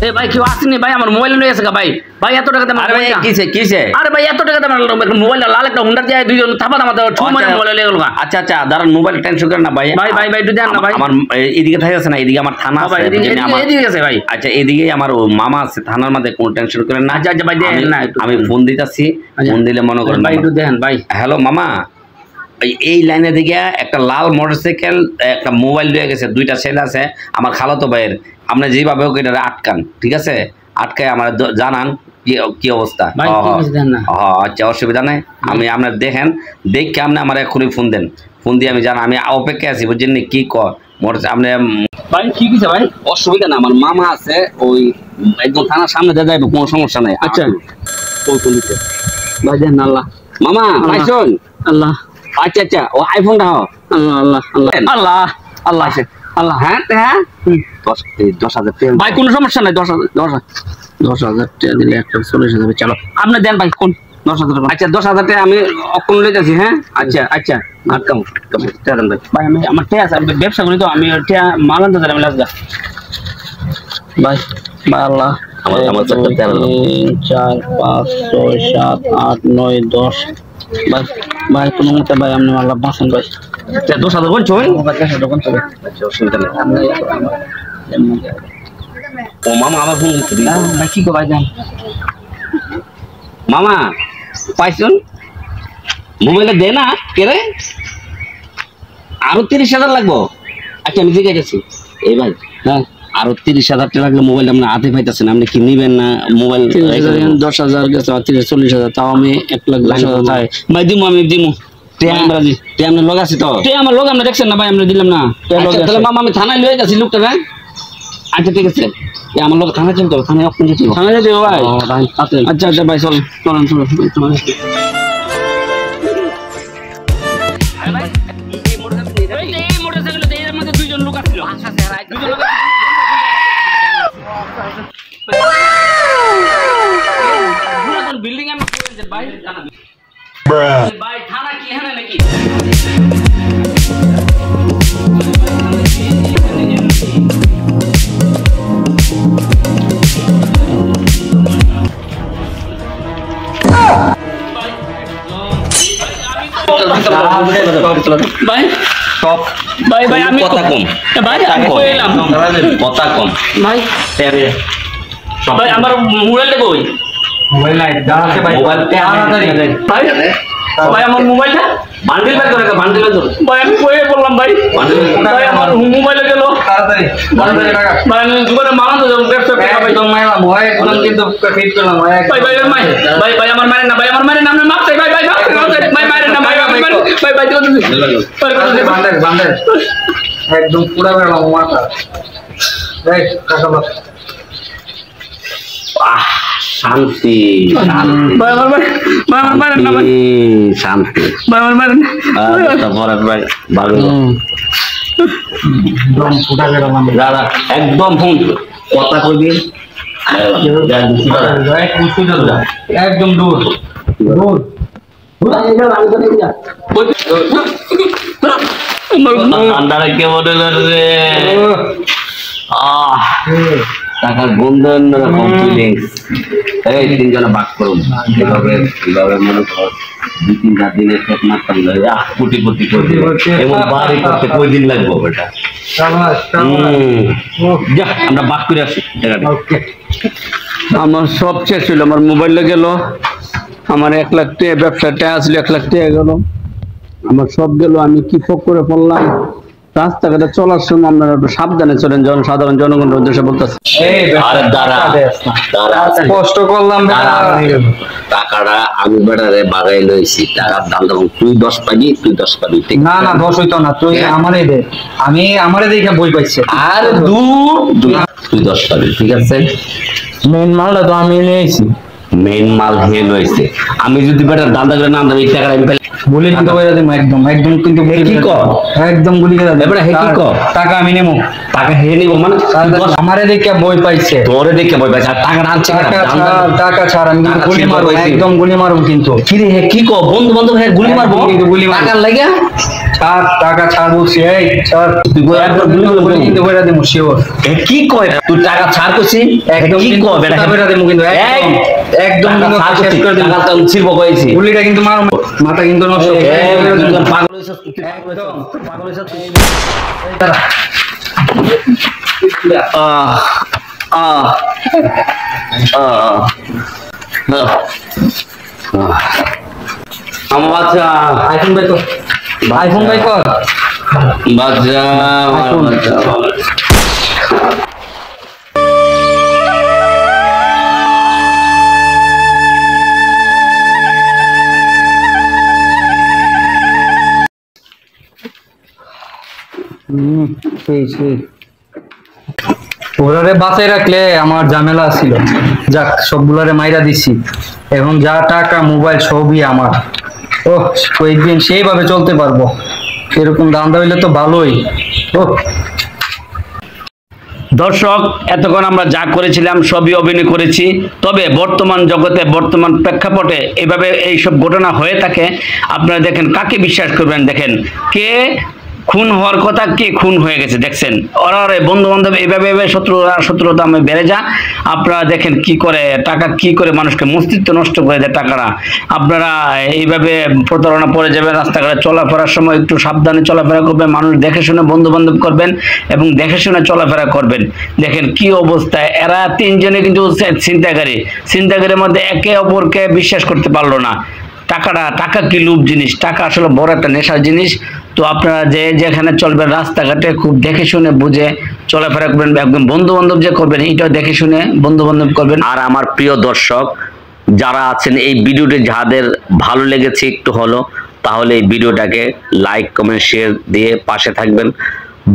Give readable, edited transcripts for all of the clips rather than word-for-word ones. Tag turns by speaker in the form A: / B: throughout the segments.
A: ए भाई क्यों আসেনি ভাই আমার মোবাইল লয়ে গেছে ভাই ভাই এত টাকা দাম
B: আরে ভাই কিসে
A: আরে ভাই এত টাকা দাম মোবাইল লাল একটা হুন্ডা দিয়ে দুইজন থাপা দাম ছ মানে মোবাইল লয়ে গেল
B: আচ্ছা আচ্ছা দাঁড়ান মোবাইল টেনশন করেন না ভাই
A: ভাই ভাই ভাই একটু দেন না ভাই
B: আমার এদিকে থাকে আছে না এদিকে আমার থানা আছে
A: এদিকে আছে ভাই
B: আচ্ছা এদিকে আমার মামা আছে থানার মধ্যে কোনো টেনশন করেন না
A: আচ্ছা আচ্ছা ভাই দেন না
B: আমি ফোন দিতাছি ফোন দিলে মনে করেন
A: ভাই একটু দেন ভাই
B: হ্যালো মামা এই লাইনে দিকে একটা লাল মোটরসাইকেল একটা মোবাইল দিয়ে গেছে দুইটা ছেলে আছে আমার খালাতো ভাইয়ের আপনি যেভাবে হোক এটা আটকান ঠিক আছে আটকায় আমার জানান কি অবস্থা আচ্ছা অসুবিধা নাই আমি আপনার দেখেন দেখে আপনি আমার এক্ষুনি ফোন দেন ফোন দিয়ে আমি জানা আমি অপেক্ষায় আছি বুঝছেন কি আপনি
A: ভাই কি কিছু ভাই
B: অসুবিধা না আমার মামা আছে ওই একদম থানার সামনে দিয়ে যাইব কোনো সমস্যা নাই
A: আচ্ছা
B: ওই পুলিশে
A: ভাই দেন আল্লাহ
B: মামা পাইছুন
A: আল্লাহ
B: আচ্ছা আচ্ছা ও আইফোনটা
A: আল্লাহ আল্লাহ আল্লাহ আল্লাহ আল্লাহ
B: আল্লাহ হ্যাঁ হ্যাঁ 10,000 টাকা
A: ভাই কোনো সমস্যা নাই 10,000 টাকা দিলে একটা 40,000 চলো আপনি দেন ভাই কোন 10,000
B: আচ্ছা 10,000 টাকা আমি অক্ষণ লইতেছি হ্যাঁ আচ্ছা আচ্ছা আটকাম দেন ভাই
A: ভাই আমি আমার টাকা আছে ব্যবসা করি তো আমি টাকা মাল আনতে যাই আমি লাগা ভাই আল্লাহ
B: আমার 3 4
A: 5 6 7 8 9 10 ভাই ভাই কোনো মতে ভাই আপনি আল্লাহ বাঁচান ভাই
B: 10,000 কোন ছয়
A: দোকান চলে
B: আচ্ছা অসুবিধা নেই ও মামা আমার ফোন
A: ভাই কি কো ভাই জান
B: মামা পাইছুন মোবাইলে দে না কে রে আরো 30,000 লাগবো আচ্ছা আমি জিজ্ঞাসা করছি এই ভাই হ্যাঁ আরো 30,000 টাকা লাগলে মোবাইল আপনি হাতে পাইতেছেন আপনি কি নিবেন না মোবাইল
A: 10,000 গেছে 30-40,000 তাও আমি 1,10,000 চাই ভাই দিমু আমি দিমু
B: আমার লগ আছে তো
A: আমার লগ আপনি দেখছেন না ভাই আমরা দিলাম না
B: তাহলে মামা আমি থানায় লয়ে যাচ্ছি লোকটা না আচ্ছা ঠিক আছে আমার লোক থানায় চলতো থানায় অক্ষণ যেতে
A: ভাই আচ্ছা আচ্ছা ভাই চলেন দুইজন লোক আসছিল বিল্ডিং আমি ভাই জানাবি ভাই থানা কি হ্যাঁ নাকি ভাই
B: টপ
A: ভাই ভাই আমি
B: কথা কম
A: ভাই আমি কইলাম
B: কথা কম
A: ভাই ভাই আমার মোবাইলটা কই
B: মোবাইল নাই দাঁড়াতে ভাই মোবাইল তাড়াতাড়ি
A: ভাই ভাই আমার মোবাইলটা
B: বান্ডিল বের করে বান্ডিল বের করে
A: ভাই আমি কই বললাম ভাই ভাই আমার মোবাইলে গেল
B: তাড়াতাড়ি বান্ডিল টাকা
A: ভাই আমি দুবারে মারানো যাব ব্যবসা করে ভাই
B: তো মাইলা ভয় একদম কিন্তু ফিট করলাম
A: ভাই ভাই ভাই ভাই আমার মারেন না ভাই আমার মারেন না আপনি মাপ চাই ভাই ভাই ভাই মারেন না ভাই ভাই ভাই
B: বান্ডিল বান্ডিল একদম পুরা বেরলাম মাথা এই টাকা বাস শান্তি
A: ভাই আমার মারেন না ভাই
B: শান্তি
A: ভাই আমার মারেন
B: তারপরে ভাই ভালো একদম ফুটা বেরলাম দাদা একদম ফোন কথা কইবি একদম দূর দূর ঠান্ডাটা কেমন রে টাকার গন্ধ অন্যরকম ফিলিংস এই তিনজনে বাক করুন এভাবে মনে কর 2-3 দিনে খেত মারতাম কোটি করতে এবং বাড়ি করতে কয়দিন লাগবে বেটা যা আমরা বাক করে আসি
A: আমার সব শেষ হইল আমার মোবাইলে গেল আমার 1 লাখ টাকা ব্যবসাটা আসলে 1 লাখ টাকা গেল আমার সব গেল আমি কি ফক করে পড়লাম রাস্তাঘাটে চলার সময় আপনারা একটু সাবধানে চলেন সাধারণ জনগণের উদ্দেশ্যে বলতেছি
B: কষ্ট করলাম টাকাটা আমি বেটারে বাগাই লইছি টাকার দাম তখন তুই 10 পাবি তুই 10 পাবি
C: না না 10 হইতো না তুই আমারে দে আমি আমারে দেখে বই পাইছি
B: আর তুই 10 পাবি ঠিক আছে
C: মেন মালটা তো আমি নিয়েছি
B: মেন মাল হে লইছে আমি যদি বেটার দাম করে না এই টাকা আমি
C: বলে কিন্তু কইরা দেব একদম কিন্তু
B: কি কর
C: একদম গুলি করে দেব
B: এবারে হে কি কর
C: টাকা আমি নেব
B: টাকা হে নিব মানে
C: আমারে দেখে বই পাইছে
B: তোরে দেখে বই পাইছে আর টাকা আনছে
C: টাকা ছাড় আমি কিন্তু গুলি মারব একদম গুলি মারব কিন্তু
B: কি রে হে কি কর বন্ধু হে গুলি মারবো
C: কিন্তু গুলি মারব
B: টাকা লাগা
C: ছাড়, টাকা ছাড় বলছি, এই ছাড়।
B: তুই কই একবার গুলি করে দেবো।
C: কিন্তু বইরা দেবো শিওর।
B: এ কি কয় এটা? তুই টাকা ছাড় করছিস
C: একদম
B: কি
C: কিন্তু
B: কয় বেটা?
C: টাকা বইরা দেবো কিন্তু, একদম একদম
B: টাকা
C: কিন্তু
B: ছাড়
C: শেষ
B: করছিস,
C: করে দেবো।
B: টাকা তো ছিড়ব কইছি।
C: গুলিটা কিন্তু মার, মাথা কিন্তু নষ্ট।
B: তুই
C: একদম।
B: পাগল হইছিস, তুই পাগল হইছিস, তুই পাগল হইছিস, তুই।
C: দাঁড়া।
B: আহ আহ আহ আমার বাচ্চা
C: আইফোন বাই কর, আইফোন বাই কর।
B: বাচ্চা আমার
C: iPhone।
B: বাচ্চা
C: সেই সেই ওরারে বাঁচাই রাখলে আমার ঝামেলা ছিল। যাক, সবগুলারে মাইরা দিছি। এখন যা টাকা মোবাইল সবই আমার। ও কয়েকদিন সেইভাবে চলতে পারবো। এরকম দান্দা হইলে তো ভালোই। ও
A: দর্শক, এতক্ষণ আমরা যা করেছিলাম সবই অভিনয় করেছি। তবে বর্তমান জগতে, বর্তমান প্রেক্ষাপটে এভাবে এইসব ঘটনা হয়ে থাকে। আপনারা দেখেন, কাকে বিশ্বাস করবেন? দেখেন, কে খুন হওয়ার কথা, কে খুন হয়ে গেছে দেখছেন। ওরা বন্ধু বান্ধব এইভাবে শত্রুতা বেড়ে যা। আপনারা দেখেন কি করে টাকা, কি করে মানুষকে মস্তিষ্ক নষ্ট করে দেয় টাকারা। আপনারা এইভাবে প্রতারণা পড়ে যাবেন। রাস্তাঘাটে চলাফেরার সময় একটু সাবধানে চলাফেরা করবেন, মানুষ দেখে শুনে বন্ধু বান্ধব করবেন এবং দেখে শুনে চলাফেরা করবেন। দেখেন কি অবস্থায়, এরা তিনজনে কিন্তু ছিনতাইকারীর মধ্যে একে অপরকে বিশ্বাস করতে পারলো না। টাকা কি লুপ জিনিস, টাকা আসলে বড় একটা নেশার জিনিস। তো আপনারা যেখানে চলবেন রাস্তাঘাটে খুব দেখে শুনে বুঝে চলাফেরা করবেন। একদম বন্ধু বান্ধব যে করবেন, এটাও দেখে শুনে বন্ধু বান্ধব করবেন।
B: আর আমার প্রিয় দর্শক যারা আছেন, এই ভিডিওটি যাদের ভালো লেগেছে একটু হলো, তাহলে এই ভিডিওটাকে লাইক কমেন্ট শেয়ার দিয়ে পাশে থাকবেন।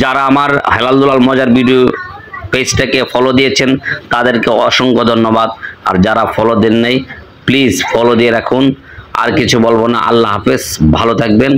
B: যারা আমার হেলাল দুলাল মজার ভিডিও পেজটাকে ফলো দিয়েছেন তাদেরকে অসংখ্য ধন্যবাদ। আর যারা ফলো দেন নাই, প্লিজ ফলো দিয়ে রাখুন। আর কিছু বলবো না। আল্লাহ হাফেজ, ভালো থাকবেন।